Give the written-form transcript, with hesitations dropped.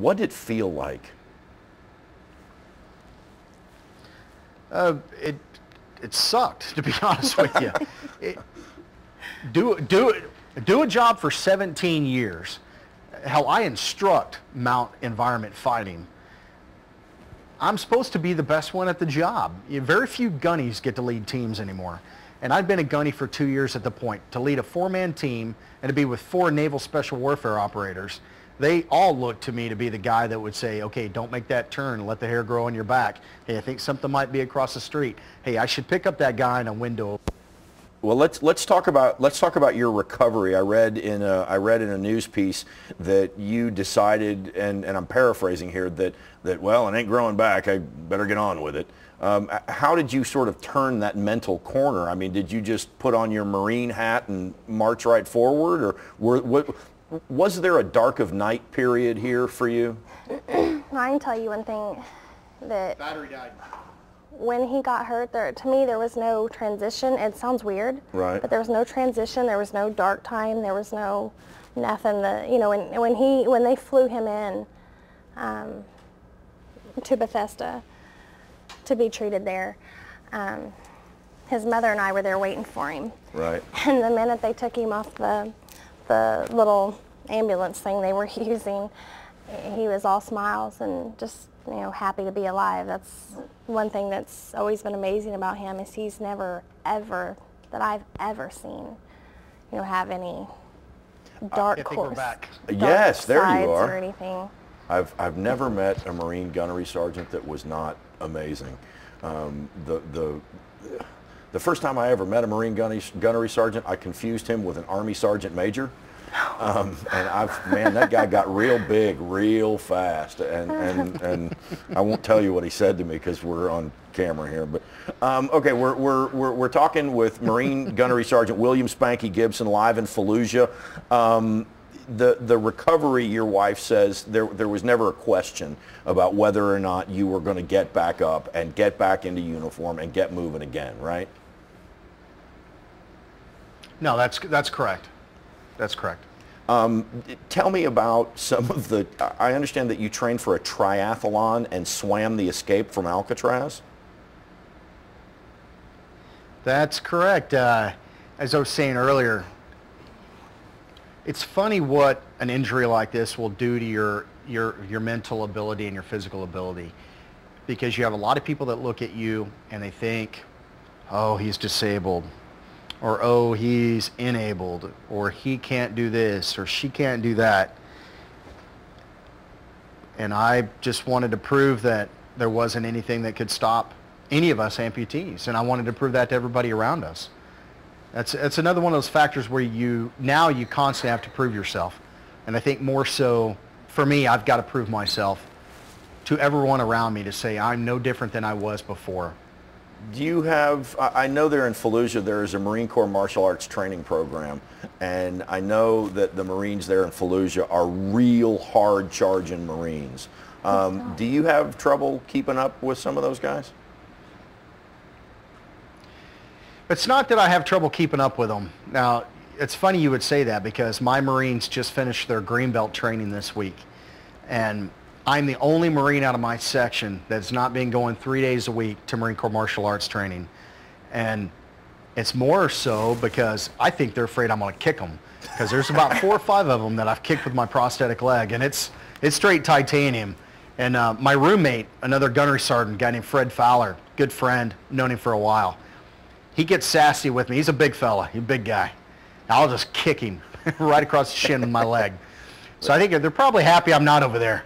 What did it feel like? It sucked, to be honest with you. Do a job for 17 years. Hell, I instruct mount environment fighting. I'm supposed to be the best one at the job. Very few gunnies get to lead teams anymore. And I've been a gunny for 2 years at the point. To lead a 4-man team and to be with 4 naval special warfare operators, they all look to me to be the guy that would say, okay, don't make that turn, let the hair grow on your back. Hey, I think something might be across the street. Hey, I should pick up that guy in a window. Well, let's talk about your recovery. I read in a news piece that you decided, and I'm paraphrasing here, that well, it ain't growing back. I better get on with it. How did you sort of turn that mental corner? I mean, did you just put on your Marine hat and march right forward, or was there a dark of night period here for you? I can tell you one thing, that Battery died. when he got hurt, to me there was no transition. It sounds weird, right? But there was no transition. There was no dark time. There was no nothing. When they flew him in to Bethesda to be treated there, his mother and I were there waiting for him. Right. And the minute they took him off the little ambulance thing they were using, he was all smiles and just, happy to be alive. That's one thing that's always been amazing about him, is he's never ever, that I've ever seen, have any dark yes, there you or are. anything. I've never met a Marine gunnery sergeant that was not amazing. The first time I ever met a Marine gunnery sergeant, I confused him with an Army sergeant major. And man, that guy got real big real fast, and I won't tell you what he said to me because we're on camera here. But okay, we're talking with Marine Gunnery Sergeant William Spanky Gibson live in Fallujah. The recovery, your wife says there was never a question about whether or not you were going to get back up and get back into uniform and get moving again, right? No, that's correct. That's correct. Tell me about some of the, I understand that you trained for a triathalon and swam the escape from Alcatraz? That's correct. As I was saying earlier, it's funny what an injury like this will do to your mental ability and your physical ability, because you have a lot of people that look at you and they think, oh, he's disabled, or oh, he's enabled, or he can't do this, or she can't do that. And I just wanted to prove that there wasn't anything that could stop any of us amputees, and I wanted to prove that to everybody around us. That's another one of those factors where you constantly have to prove yourself. And I think more so, for me, I've got to prove myself to everyone around me to say I'm no different than I was before. Do you have, I know there in Fallujah there is a Marine Corps martial arts training program, and I know that the Marines there in Fallujah are real hard charging Marines. Do you have trouble keeping up with some of those guys? It's not that I have trouble keeping up with them. Now, it's funny you would say that, because my Marines just finished their Greenbelt training this week, and I'm the only Marine out of my section that's not been going 3 days a week to Marine Corps martial arts training. And it's more so because I think they're afraid I'm going to kick them, because there's about 4 or 5 of them that I've kicked with my prosthetic leg, and it's straight titanium. And my roommate, another gunnery sergeant, a guy named Fred Fowler, good friend, known him for a while. He gets sassy with me. He's a big fella, he's a big guy. I'll just kick him right across the shin with my leg. So I think they're probably happy I'm not over there.